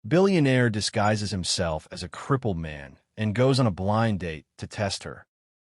Billionaire disguises himself as a crippled man and goes on a blind date to test her.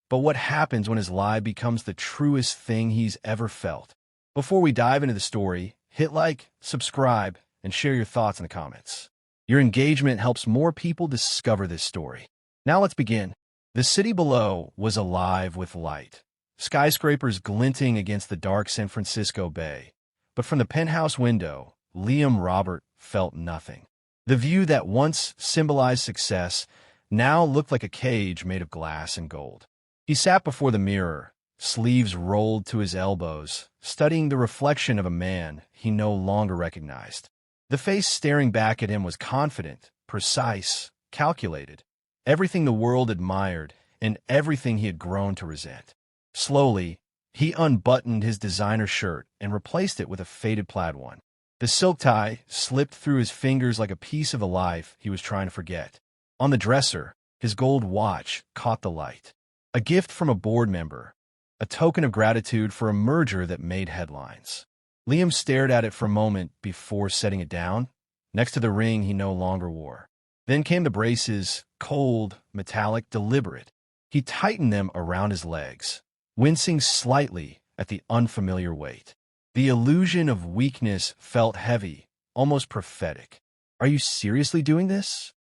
But what happens when his lie becomes the truest thing he's ever felt? Before we dive into the story, hit like, subscribe, and share your thoughts in the comments. Your engagement helps more people discover this story. Now let's begin. The city below was alive with light, skyscrapers glinting against the dark San Francisco Bay. But from the penthouse window, Liam Robert felt nothing. The view that once symbolized success now looked like a cage made of glass and gold. He sat before the mirror, sleeves rolled to his elbows, studying the reflection of a man he no longer recognized. The face staring back at him was confident, precise, calculated. Everything the world admired and everything he had grown to resent. Slowly, he unbuttoned his designer shirt and replaced it with a faded plaid one. The silk tie slipped through his fingers like a piece of a life he was trying to forget. On the dresser, his gold watch caught the light. A gift from a board member, a token of gratitude for a merger that made headlines. Liam stared at it for a moment before setting it down, next to the ring he no longer wore. Then came the braces, cold, metallic, deliberate. He tightened them around his legs, wincing slightly at the unfamiliar weight. The illusion of weakness felt heavy, almost prophetic. "Are you seriously doing this?"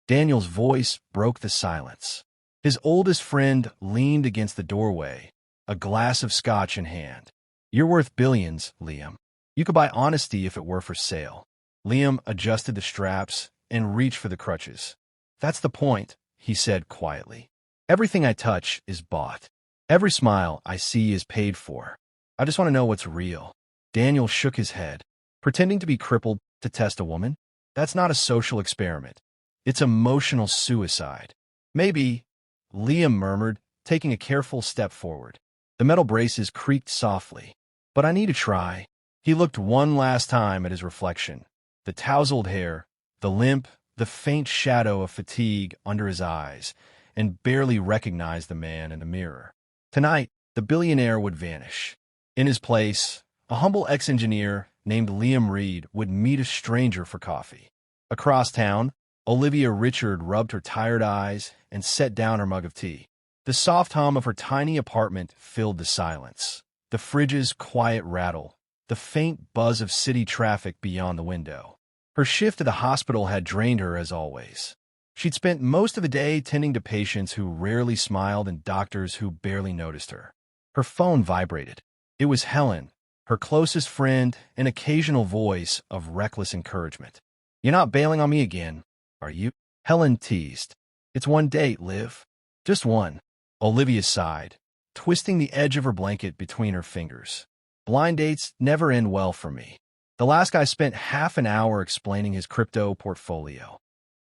Daniel's voice broke the silence. His oldest friend leaned against the doorway, a glass of scotch in hand. "You're worth billions, Liam. You could buy honesty if it were for sale." Liam adjusted the straps and reached for the crutches. "That's the point," he said quietly. "Everything I touch is bought. Every smile I see is paid for. I just want to know what's real." Daniel shook his head. "Pretending to be crippled to test a woman? That's not a social experiment. It's emotional suicide." "Maybe," Liam murmured, taking a careful step forward. The metal braces creaked softly. "But I need to try." He looked one last time at his reflection. The tousled hair, the limp, the faint shadow of fatigue under his eyes, and barely recognized the man in the mirror. Tonight, the billionaire would vanish. In his place, a humble ex-engineer named Liam Reed would meet a stranger for coffee. Across town, Olivia Richard rubbed her tired eyes and set down her mug of tea. The soft hum of her tiny apartment filled the silence. The fridge's quiet rattle, the faint buzz of city traffic beyond the window. Her shift at the hospital had drained her as always. She'd spent most of the day tending to patients who rarely smiled and doctors who barely noticed her. Her phone vibrated. It was Helen, her closest friend, an occasional voice of reckless encouragement. "You're not bailing on me again, are you?" Helen teased. "It's one date, Liv. Just one." Olivia sighed, twisting the edge of her blanket between her fingers. "Blind dates never end well for me. The last guy spent half an hour explaining his crypto portfolio."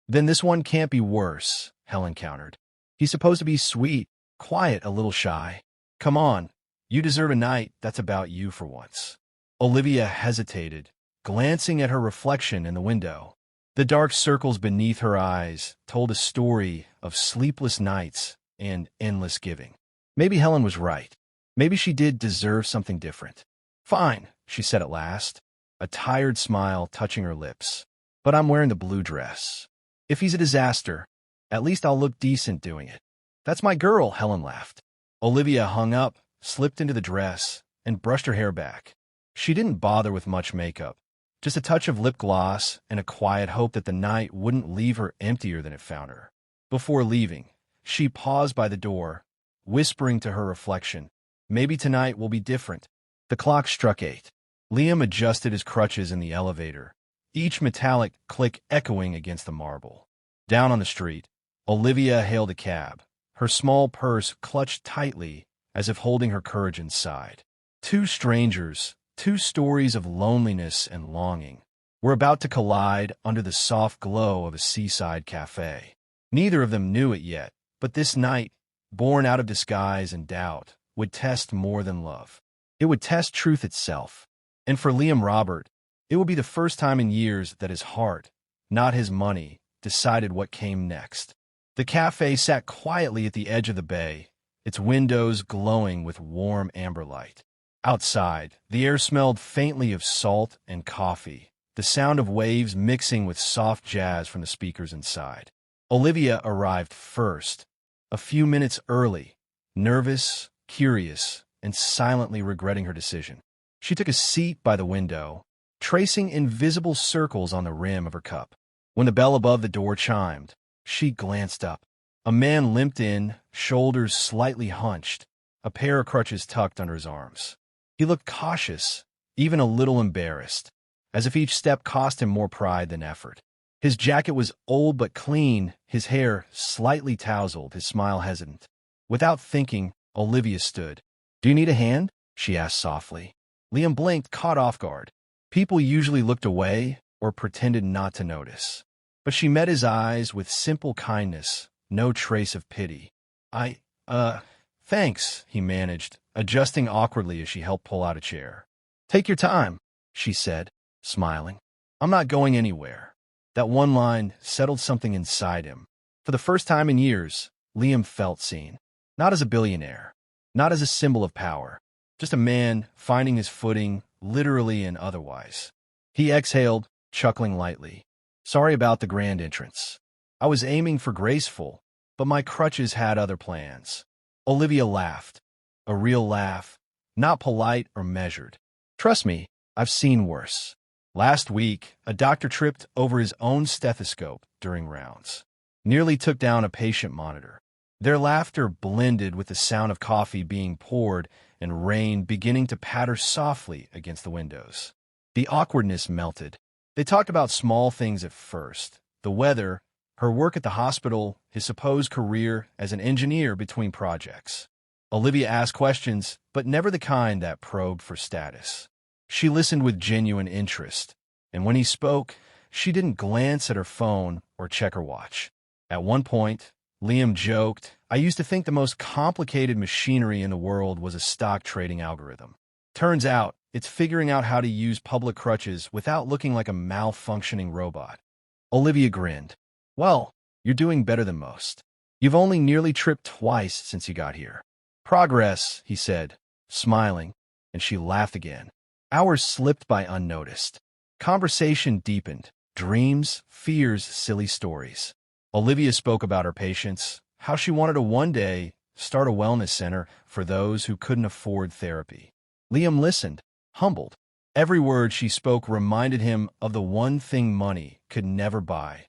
"Then this one can't be worse," Helen countered. "He's supposed to be sweet, quiet, a little shy. Come on, you deserve a night that's about you for once." Olivia hesitated, glancing at her reflection in the window. The dark circles beneath her eyes told a story of sleepless nights and endless giving. Maybe Helen was right. Maybe she did deserve something different. "Fine," she said at last, a tired smile touching her lips. "But I'm wearing the blue dress. If he's a disaster, at least I'll look decent doing it." "That's my girl," Helen laughed. Olivia hung up, slipped into the dress, and brushed her hair back. She didn't bother with much makeup, just a touch of lip gloss and a quiet hope that the night wouldn't leave her emptier than it found her. Before leaving, she paused by the door, whispering to her reflection, "Maybe tonight will be different." The clock struck 8. Liam adjusted his crutches in the elevator, each metallic click echoing against the marble. Down on the street, Olivia hailed a cab, her small purse clutched tightly as if holding her courage inside. Two strangers, two stories of loneliness and longing, were about to collide under the soft glow of a seaside cafe. Neither of them knew it yet, but this night, born out of disguise and doubt, would test more than love. It would test truth itself. And for Liam Robert, it would be the first time in years that his heart, not his money, decided what came next. The cafe sat quietly at the edge of the bay, its windows glowing with warm amber light. Outside, the air smelled faintly of salt and coffee, the sound of waves mixing with soft jazz from the speakers inside. Olivia arrived first, a few minutes early, nervous, curious, and silently regretting her decision. She took a seat by the window, tracing invisible circles on the rim of her cup. When the bell above the door chimed, she glanced up. A man limped in, shoulders slightly hunched, a pair of crutches tucked under his arms. He looked cautious, even a little embarrassed, as if each step cost him more pride than effort. His jacket was old but clean, his hair slightly tousled, his smile hesitant. Without thinking, Olivia stood. "Do you need a hand?" she asked softly. Liam blinked, caught off guard. People usually looked away or pretended not to notice. But she met his eyes with simple kindness, no trace of pity. Thanks, he managed, adjusting awkwardly as she helped pull out a chair. "Take your time," she said, smiling. "I'm not going anywhere." That one line settled something inside him. For the first time in years, Liam felt seen. Not as a billionaire, not as a symbol of power, just a man finding his footing, literally and otherwise. He exhaled, chuckling lightly. "Sorry about the grand entrance. I was aiming for graceful, but my crutches had other plans." Olivia laughed. A real laugh, not polite or measured. "Trust me, I've seen worse. Last week, a doctor tripped over his own stethoscope during rounds. Nearly took down a patient monitor." Their laughter blended with the sound of coffee being poured and rain beginning to patter softly against the windows. The awkwardness melted. They talked about small things at first. The weather, her work at the hospital, his supposed career as an engineer between projects. Olivia asked questions, but never the kind that probed for status. She listened with genuine interest, and when he spoke, she didn't glance at her phone or check her watch. At one point, Liam joked, "I used to think the most complicated machinery in the world was a stock trading algorithm. Turns out, it's figuring out how to use public crutches without looking like a malfunctioning robot." Olivia grinned. "Well, you're doing better than most. You've only nearly tripped twice since you got here." "Progress," he said, smiling, and she laughed again. Hours slipped by unnoticed. Conversation deepened. Dreams, fears, silly stories. Olivia spoke about her patients, how she wanted to one day start a wellness center for those who couldn't afford therapy. Liam listened, humbled. Every word she spoke reminded him of the one thing money could never buy: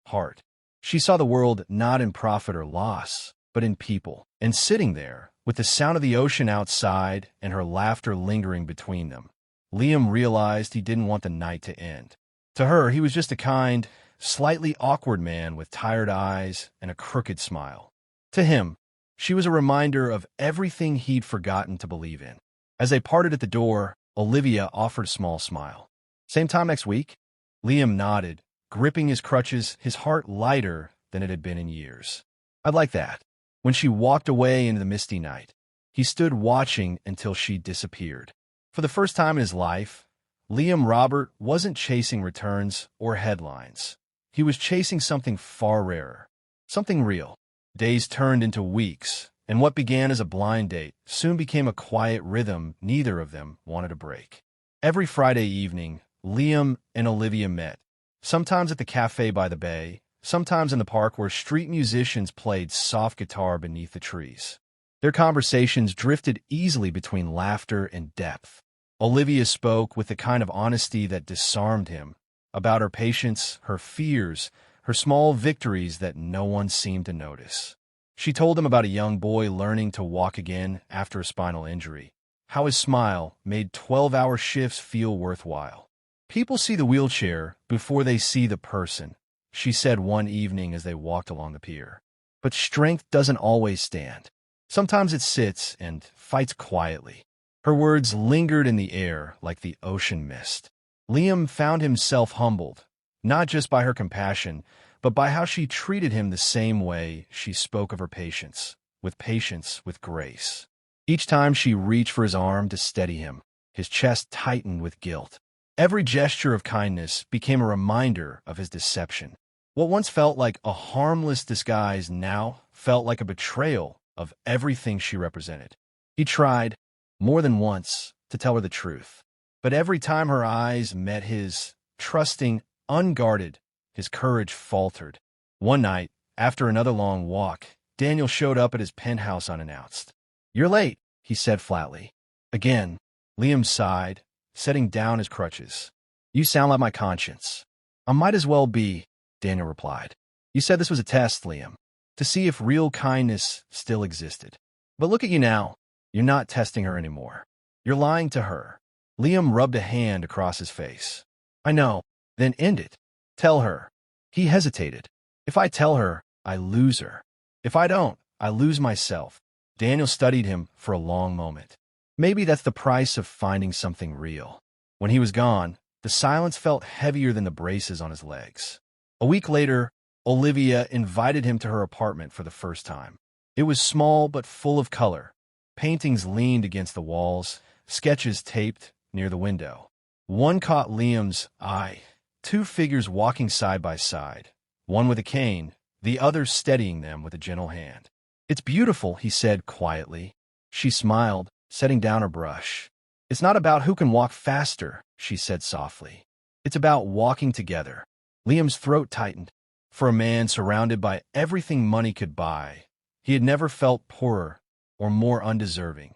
heart. She saw the world not in profit or loss, but in people. And sitting there, with the sound of the ocean outside and her laughter lingering between them, Liam realized he didn't want the night to end. To her, he was just a kind, slightly awkward man with tired eyes and a crooked smile. To him, she was a reminder of everything he'd forgotten to believe in. As they parted at the door, Olivia offered a small smile. "Same time next week?" Liam nodded, gripping his crutches, his heart lighter than it had been in years. "I'd like that." When she walked away into the misty night, he stood watching until she disappeared. For the first time in his life, Liam Robert wasn't chasing returns or headlines. He was chasing something far rarer, something real. Days turned into weeks, and what began as a blind date soon became a quiet rhythm neither of them wanted to break. Every Friday evening, Liam and Olivia met, sometimes at the cafe by the bay, sometimes in the park where street musicians played soft guitar beneath the trees. Their conversations drifted easily between laughter and depth. Olivia spoke with the kind of honesty that disarmed him, about her patients, her fears, her small victories that no one seemed to notice. She told him about a young boy learning to walk again after a spinal injury, how his smile made 12-hour shifts feel worthwhile. "People see the wheelchair before they see the person," she said one evening as they walked along the pier. "But strength doesn't always stand. Sometimes it sits and fights quietly." Her words lingered in the air like the ocean mist. Liam found himself humbled, not just by her compassion, but by how she treated him the same way she spoke of her patients, with grace. Each time she reached for his arm to steady him, his chest tightened with guilt. Every gesture of kindness became a reminder of his deception. What once felt like a harmless disguise now felt like a betrayal of everything she represented. He tried, more than once, to tell her the truth. But every time her eyes met his, trusting, unguarded. His courage faltered. One night, after another long walk, Daniel showed up at his penthouse unannounced. "You're late," he said flatly. Again, Liam sighed, setting down his crutches. "You sound like my conscience." "I might as well be," Daniel replied. "You said this was a test, Liam, to see if real kindness still existed. But look at you now. You're not testing her anymore. You're lying to her." Liam rubbed a hand across his face. "I know. Then end it. Tell her." He hesitated. "If I tell her, I lose her. If I don't, I lose myself." Daniel studied him for a long moment. Maybe that's the price of finding something real. When he was gone, the silence felt heavier than the braces on his legs. A week later, Olivia invited him to her apartment for the first time. It was small but full of color. Paintings leaned against the walls, sketches taped near the window. One caught Liam's eye. Two figures walking side by side, one with a cane, the other steadying them with a gentle hand. "It's beautiful," he said quietly. She smiled, setting down her brush. "It's not about who can walk faster," she said softly. "It's about walking together." Liam's throat tightened. For a man surrounded by everything money could buy, he had never felt poorer or more undeserving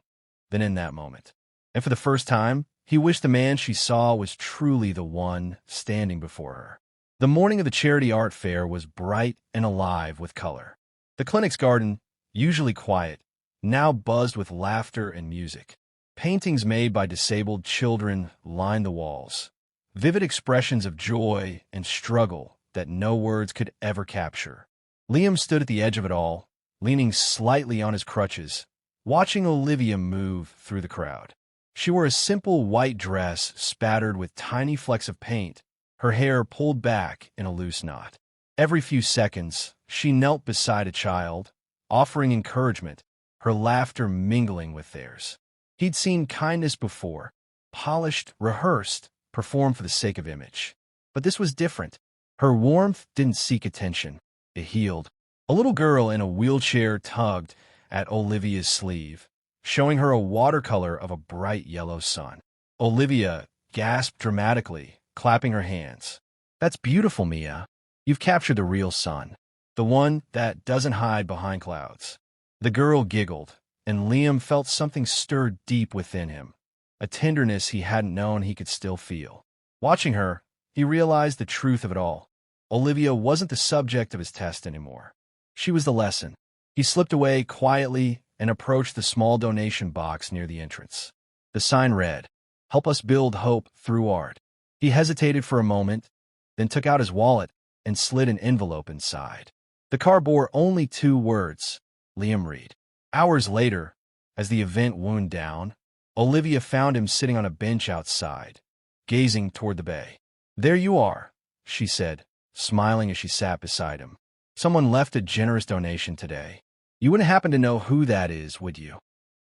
than in that moment. And for the first time, he wished the man she saw was truly the one standing before her. The morning of the charity art fair was bright and alive with color. The clinic's garden, usually quiet, now buzzed with laughter and music. Paintings made by disabled children lined the walls, vivid expressions of joy and struggle that no words could ever capture. Liam stood at the edge of it all, leaning slightly on his crutches, watching Olivia move through the crowd. She wore a simple white dress spattered with tiny flecks of paint, her hair pulled back in a loose knot. Every few seconds, she knelt beside a child, offering encouragement, her laughter mingling with theirs. He'd seen kindness before, polished, rehearsed, performed for the sake of image. But this was different. Her warmth didn't seek attention. It healed. A little girl in a wheelchair tugged at Olivia's sleeve, showing her a watercolor of a bright yellow sun. Olivia gasped dramatically, clapping her hands. "That's beautiful, Mia. You've captured the real sun, the one that doesn't hide behind clouds." The girl giggled, and Liam felt something stir deep within him, a tenderness he hadn't known he could still feel. Watching her, he realized the truth of it all. Olivia wasn't the subject of his test anymore. She was the lesson. He slipped away quietly and approached the small donation box near the entrance. The sign read, "Help us build hope through art." He hesitated for a moment, then took out his wallet and slid an envelope inside. The card bore only 2 words, Liam Reed. Hours later, as the event wound down, Olivia found him sitting on a bench outside, gazing toward the bay. "There you are," she said, smiling as she sat beside him. "Someone left a generous donation today. You wouldn't happen to know who that is, would you?"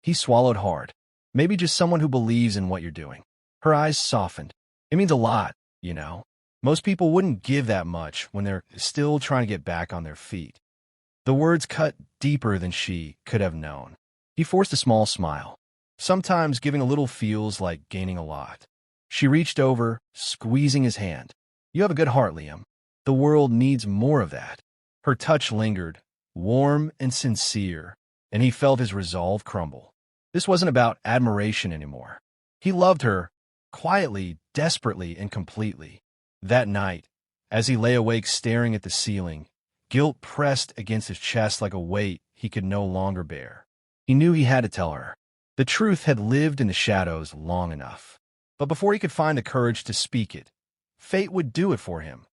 He swallowed hard. "Maybe just someone who believes in what you're doing." Her eyes softened. "It means a lot, you know. Most people wouldn't give that much when they're still trying to get back on their feet." The words cut deeper than she could have known. He forced a small smile. Sometimes giving a little feels like gaining a lot. She reached over, squeezing his hand. "You have a good heart, Liam. The world needs more of that." Her touch lingered, warm and sincere, and he felt his resolve crumble. This wasn't about admiration anymore. He loved her, quietly, desperately, and completely. That night, as he lay awake staring at the ceiling, guilt pressed against his chest like a weight he could no longer bear. He knew he had to tell her. The truth had lived in the shadows long enough. But before he could find the courage to speak it, fate would do it for him,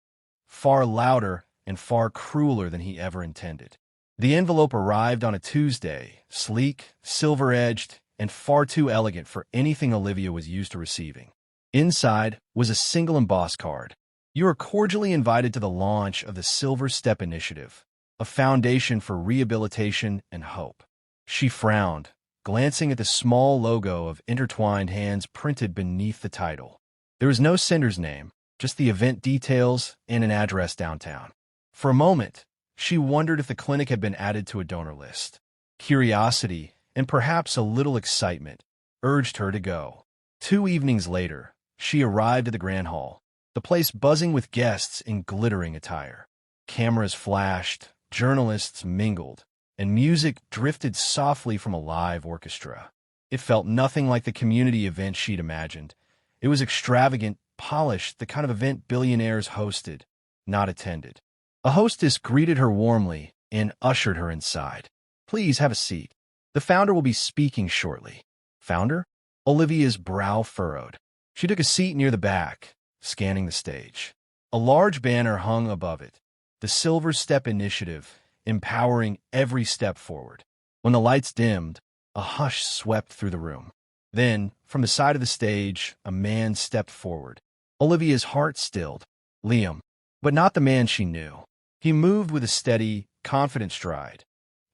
far louder and far crueler than he ever intended. The envelope arrived on a Tuesday, sleek, silver-edged, and far too elegant for anything Olivia was used to receiving. Inside was a single embossed card. "You are cordially invited to the launch of the Silver Step Initiative, a foundation for rehabilitation and hope." She frowned, glancing at the small logo of intertwined hands printed beneath the title. There was no sender's name, just the event details and an address downtown. For a moment, she wondered if the clinic had been added to a donor list. Curiosity, and perhaps a little excitement, urged her to go. 2 evenings later, she arrived at the Grand Hall. the place buzzing with guests in glittering attire. Cameras flashed, journalists mingled, and music drifted softly from a live orchestra. It felt nothing like the community event she'd imagined. It was extravagant, polished, the kind of event billionaires hosted, not attended. A hostess greeted her warmly and ushered her inside. "Please have a seat. The founder will be speaking shortly." "Founder?" Olivia's brow furrowed. She took a seat near the back, scanning the stage. A large banner hung above it, the Silver Step Initiative, empowering every step forward. When the lights dimmed, a hush swept through the room. Then, from the side of the stage, a man stepped forward. Olivia's heart stilled. Liam, but not the man she knew. He moved with a steady, confident stride.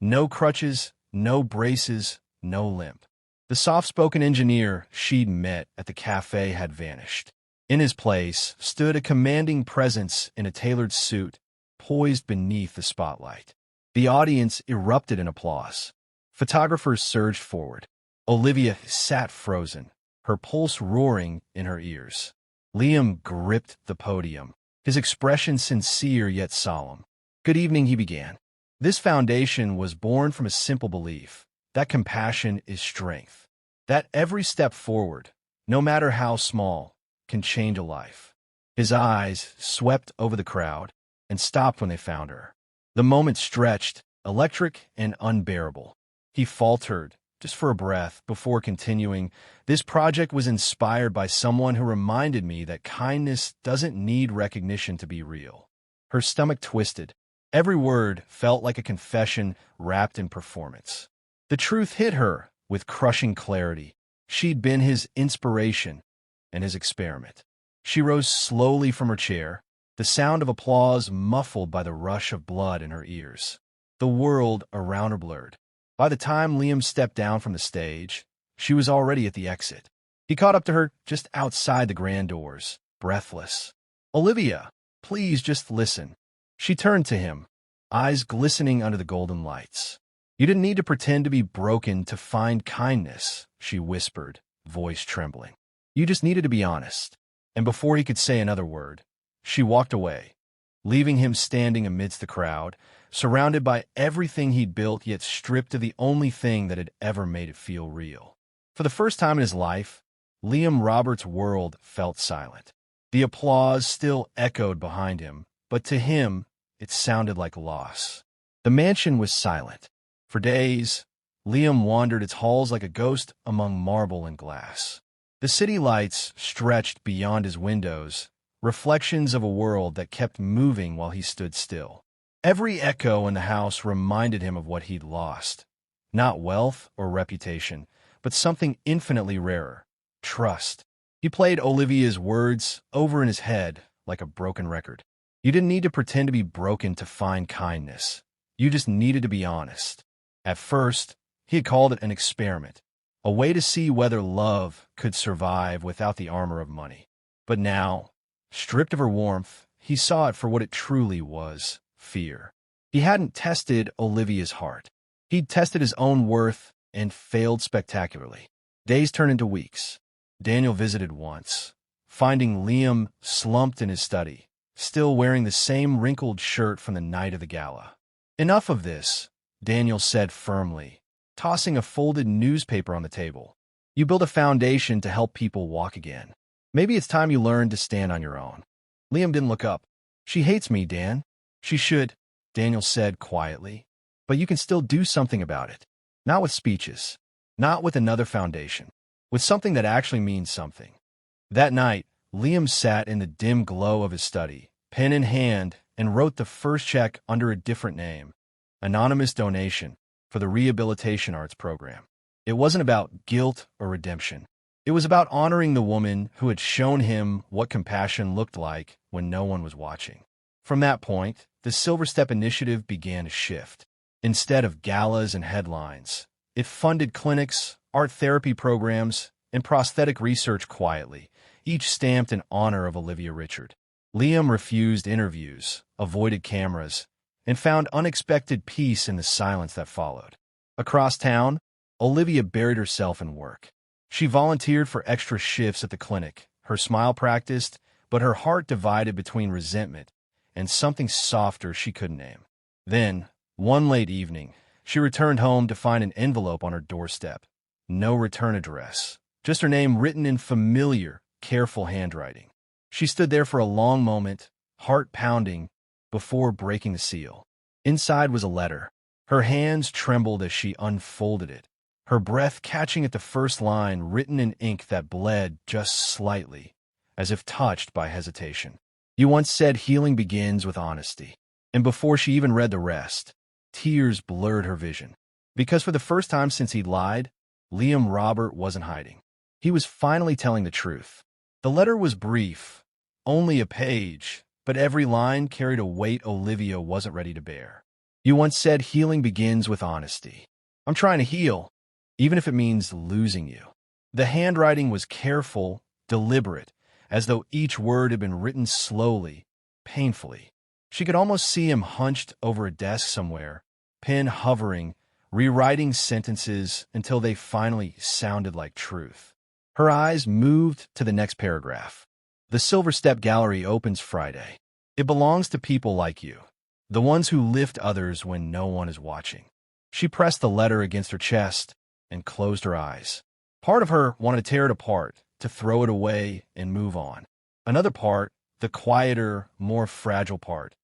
No crutches, no braces, no limp. The soft-spoken engineer she'd met at the cafe had vanished. In his place stood a commanding presence in a tailored suit, poised beneath the spotlight. The audience erupted in applause. Photographers surged forward. Olivia sat frozen, her pulse roaring in her ears. Liam gripped the podium, his expression sincere yet solemn. "Good evening," he began. "This foundation was born from a simple belief that compassion is strength, that every step forward, no matter how small, can change a life." His eyes swept over the crowd and stopped when they found her. The moment stretched, electric and unbearable. He faltered, just for a breath, before continuing. "This project was inspired by someone who reminded me that kindness doesn't need recognition to be real." Her stomach twisted. Every word felt like a confession wrapped in performance. The truth hit her with crushing clarity. She'd been his inspiration and his experiment. She rose slowly from her chair, the sound of applause muffled by the rush of blood in her ears. The world around her blurred. By the time Liam stepped down from the stage, she was already at the exit. He caught up to her just outside the grand doors, breathless. "Olivia, please just listen." She turned to him, eyes glistening under the golden lights. "You didn't need to pretend to be broken to find kindness," she whispered, voice trembling. "You just needed to be honest." And before he could say another word, she walked away, leaving him standing amidst the crowd, surrounded by everything he'd built, yet stripped of the only thing that had ever made it feel real. For the first time in his life, Liam Roberts' world felt silent. The applause still echoed behind him, but to him, it sounded like loss. The mansion was silent. For days, Liam wandered its halls like a ghost among marble and glass. The city lights stretched beyond his windows, reflections of a world that kept moving while he stood still. Every echo in the house reminded him of what he'd lost. Not wealth or reputation, but something infinitely rarer: trust. He played Olivia's words over in his head like a broken record. You didn't need to pretend to be broken to find kindness. You just needed to be honest. At first, he had called it an experiment, a way to see whether love could survive without the armor of money. But now, stripped of her warmth, he saw it for what it truly was: fear. He hadn't tested Olivia's heart. He'd tested his own worth and failed spectacularly. Days turned into weeks. Daniel visited once, finding Liam slumped in his study, still wearing the same wrinkled shirt from the night of the gala. "Enough of this," Daniel said firmly, tossing a folded newspaper on the table. "You build a foundation to help people walk again. Maybe it's time you learned to stand on your own." Liam didn't look up. "She hates me, Dan." "She should," Daniel said quietly. "But you can still do something about it. Not with speeches. Not with another foundation. With something that actually means something." That night, Liam sat in the dim glow of his study, pen in hand, and wrote the first check under a different name: anonymous donation for the Rehabilitation Arts Program. It wasn't about guilt or redemption. It was about honoring the woman who had shown him what compassion looked like when no one was watching. From that point, the Silver Step Initiative began to shift. Instead of galas and headlines, it funded clinics, art therapy programs, and prosthetic research quietly, each stamped in honor of Olivia Richard. Liam refused interviews, avoided cameras, and found unexpected peace in the silence that followed. Across town, Olivia buried herself in work. She volunteered for extra shifts at the clinic, her smile practiced, but her heart divided between resentment and something softer she couldn't name. Then, one late evening, she returned home to find an envelope on her doorstep. No return address, just her name written in familiar, careful handwriting. She stood there for a long moment, heart pounding, before breaking the seal. Inside was a letter. Her hands trembled as she unfolded it, her breath catching at the first line written in ink that bled just slightly, as if touched by hesitation. You once said healing begins with honesty. And before she even read the rest, tears blurred her vision. Because for the first time since he'd lied, Liam Robert wasn't hiding. He was finally telling the truth. The letter was brief, only a page, but every line carried a weight Olivia wasn't ready to bear. You once said healing begins with honesty. I'm trying to heal, even if it means losing you. The handwriting was careful, deliberate, as though each word had been written slowly, painfully. She could almost see him hunched over a desk somewhere, pen hovering, rewriting sentences until they finally sounded like truth. Her eyes moved to the next paragraph. The Silver Step Gallery opens Friday. It belongs to people like you, the ones who lift others when no one is watching. She pressed the letter against her chest and closed her eyes. Part of her wanted to tear it apart, to throw it away and move on. Another part, the quieter, more fragile part,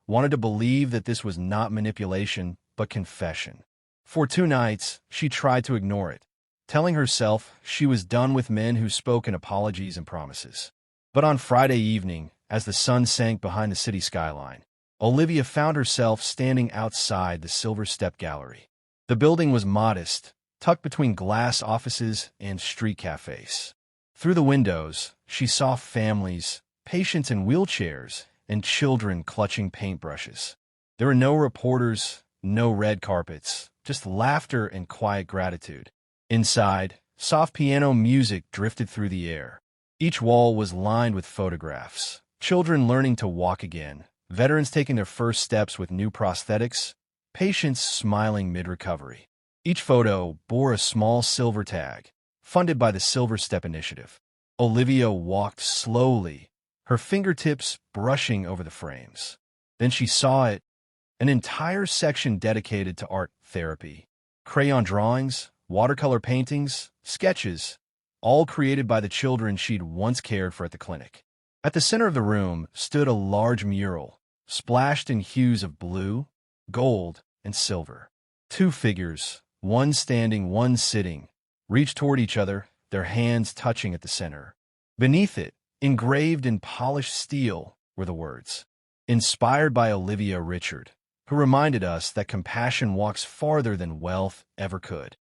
wanted to believe that this was not manipulation, but confession. For 2 nights, she tried to ignore it, telling herself she was done with men who spoke in apologies and promises. But on Friday evening, as the sun sank behind the city skyline, Olivia found herself standing outside the Silver Step Gallery. The building was modest, tucked between glass offices and street cafes. Through the windows, she saw families, patients in wheelchairs, and children clutching paintbrushes. There were no reporters, no red carpets, just laughter and quiet gratitude. Inside, soft piano music drifted through the air. Each wall was lined with photographs. Children learning to walk again, veterans taking their first steps with new prosthetics, patients smiling mid-recovery. Each photo bore a small silver tag, funded by the Silver Step Initiative. Olivia walked slowly, her fingertips brushing over the frames. Then she saw it, an entire section dedicated to art therapy. Crayon drawings, watercolor paintings, sketches, all created by the children she'd once cared for at the clinic. At the center of the room stood a large mural, splashed in hues of blue, gold, and silver. 2 figures, one standing, one sitting, reached toward each other, their hands touching at the center. Beneath it, engraved in polished steel, were the words, "Inspired by Olivia Richard," who reminded us that compassion walks farther than wealth ever could.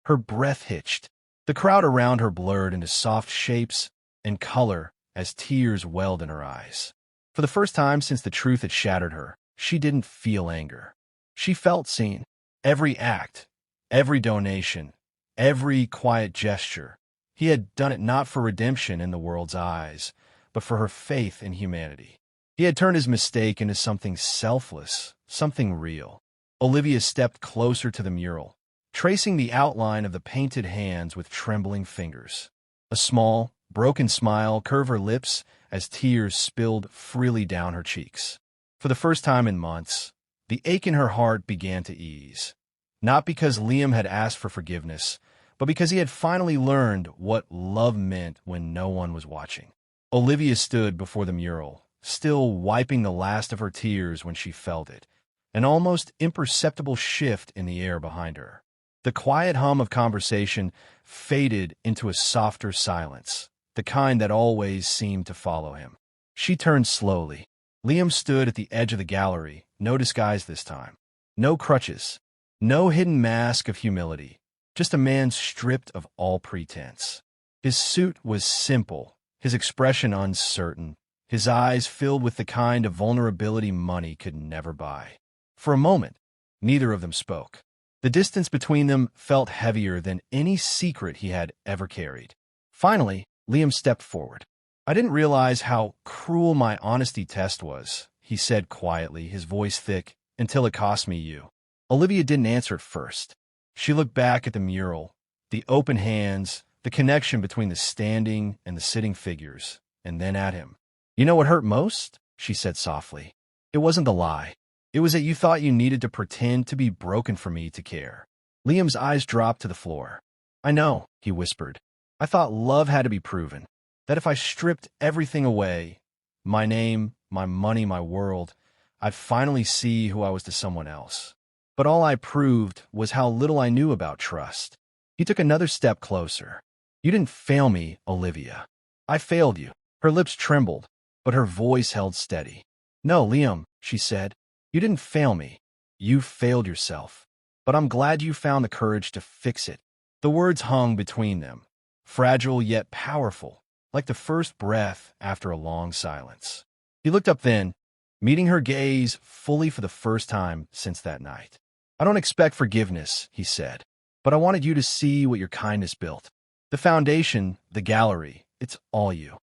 Her breath hitched. The crowd around her blurred into soft shapes and color as tears welled in her eyes. For the first time since the truth had shattered her, she didn't feel anger. She felt seen. Every act, every donation, every quiet gesture. He had done it not for redemption in the world's eyes, but for her faith in humanity. He had turned his mistake into something selfless, something real. Olivia stepped closer to the mural, tracing the outline of the painted hands with trembling fingers. A small, broken smile curved her lips as tears spilled freely down her cheeks. For the first time in months, the ache in her heart began to ease. Not because Liam had asked for forgiveness, but because he had finally learned what love meant when no one was watching. Olivia stood before the mural, still wiping the last of her tears when she felt it, an almost imperceptible shift in the air behind her. The quiet hum of conversation faded into a softer silence, the kind that always seemed to follow him. She turned slowly. Liam stood at the edge of the gallery, no disguise this time. No crutches. No hidden mask of humility. Just a man stripped of all pretense. His suit was simple, his expression uncertain, his eyes filled with the kind of vulnerability money could never buy. For a moment, neither of them spoke. The distance between them felt heavier than any secret he had ever carried. Finally, Liam stepped forward. "I didn't realize how cruel my honesty test was," he said quietly, his voice thick, "until it cost me you." Olivia didn't answer at first. She looked back at the mural, the open hands, the connection between the standing and the sitting figures, and then at him. You know what hurt most? She said softly. It wasn't the lie. It was that you thought you needed to pretend to be broken for me to care. Liam's eyes dropped to the floor. I know, he whispered. I thought love had to be proven. That if I stripped everything away, my name, my money, my world, I'd finally see who I was to someone else. But all I proved was how little I knew about trust. He took another step closer. You didn't fail me, Olivia. I failed you. Her lips trembled, but her voice held steady. No, Liam, she said. You didn't fail me. You failed yourself. But I'm glad you found the courage to fix it. The words hung between them, fragile yet powerful, like the first breath after a long silence. He looked up then, meeting her gaze fully for the first time since that night. I don't expect forgiveness, he said, but I wanted you to see what your kindness built. The foundation, the gallery, it's all you.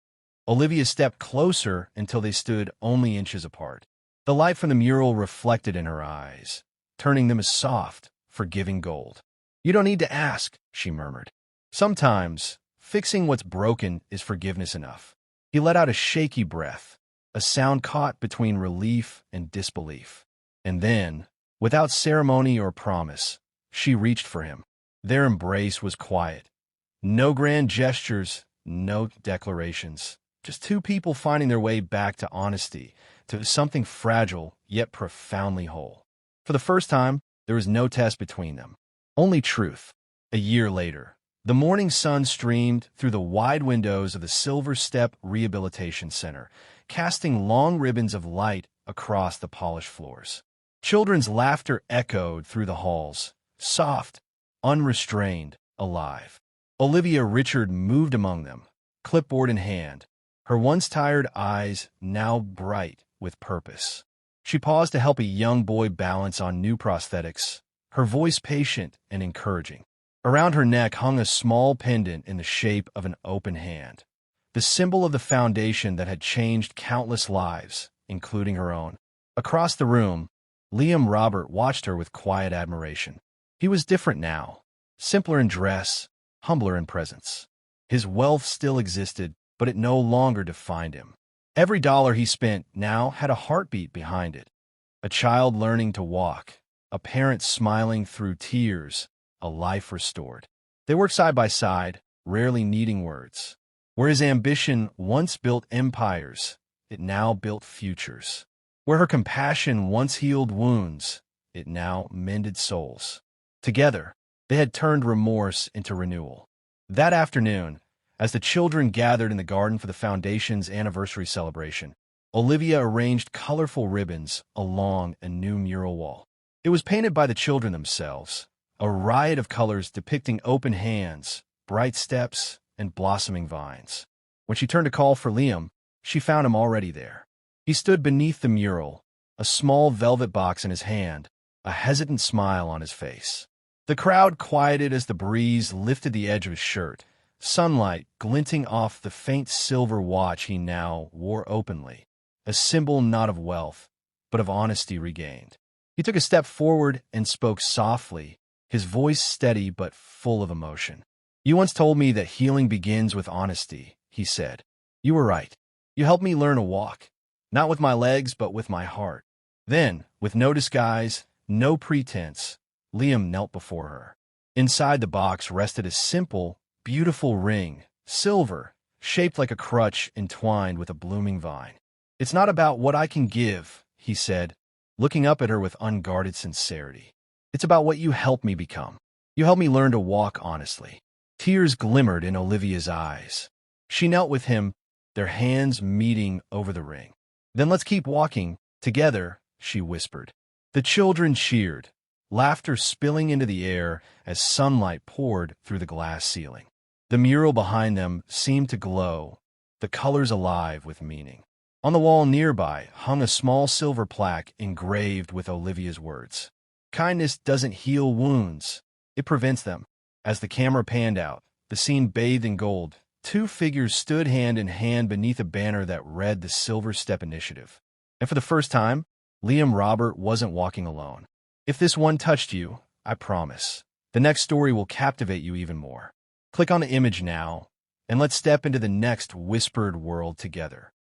Olivia stepped closer until they stood only inches apart. The light from the mural reflected in her eyes, turning them as soft, forgiving gold. You don't need to ask, she murmured. Sometimes, fixing what's broken is forgiveness enough. He let out a shaky breath, a sound caught between relief and disbelief. And then, without ceremony or promise, she reached for him. Their embrace was quiet. No grand gestures, no declarations. Just two people finding their way back to honesty, to something fragile yet profoundly whole. For the first time, there was no test between them. Only truth. A year later, the morning sun streamed through the wide windows of the Silver Step Rehabilitation Center, casting long ribbons of light across the polished floors. Children's laughter echoed through the halls, soft, unrestrained, alive. Olivia Richard moved among them, clipboard in hand, her once tired eyes now bright with purpose. She paused to help a young boy balance on new prosthetics, her voice patient and encouraging. Around her neck hung a small pendant in the shape of an open hand, the symbol of the foundation that had changed countless lives, including her own. Across the room, Liam Robert watched her with quiet admiration. He was different now, simpler in dress, humbler in presence. His wealth still existed, but it no longer defined him. Every dollar he spent now had a heartbeat behind it. A child learning to walk, a parent smiling through tears, a life restored. They worked side by side, rarely needing words. Where his ambition once built empires, it now built futures. Where her compassion once healed wounds, it now mended souls. Together, they had turned remorse into renewal. That afternoon, as the children gathered in the garden for the Foundation's anniversary celebration, Olivia arranged colorful ribbons along a new mural wall. It was painted by the children themselves, a riot of colors depicting open hands, bright steps, and blossoming vines. When she turned to call for Liam, she found him already there. He stood beneath the mural, a small velvet box in his hand, a hesitant smile on his face. The crowd quieted as the breeze lifted the edge of his shirt, sunlight glinting off the faint silver watch he now wore openly, a symbol not of wealth, but of honesty regained. He took a step forward and spoke softly, his voice steady but full of emotion. You once told me that healing begins with honesty, he said. You were right. You helped me learn to walk, not with my legs, but with my heart. Then, with no disguise, no pretense, Liam knelt before her. Inside the box rested a simple, beautiful ring, silver, shaped like a crutch entwined with a blooming vine. It's not about what I can give, he said, looking up at her with unguarded sincerity. It's about what you helped me become. You helped me learn to walk honestly. Tears glimmered in Olivia's eyes. She knelt with him, their hands meeting over the ring. Then let's keep walking, together, she whispered. The children cheered, laughter spilling into the air as sunlight poured through the glass ceiling. The mural behind them seemed to glow, the colors alive with meaning. On the wall nearby hung a small silver plaque engraved with Olivia's words. Kindness doesn't heal wounds, it prevents them. As the camera panned out, the scene bathed in gold, two figures stood hand in hand beneath a banner that read the Silver Step Initiative. And for the first time, Liam Robert wasn't walking alone. If this one touched you, I promise, the next story will captivate you even more. Click on the image now, and let's step into the next whispered world together.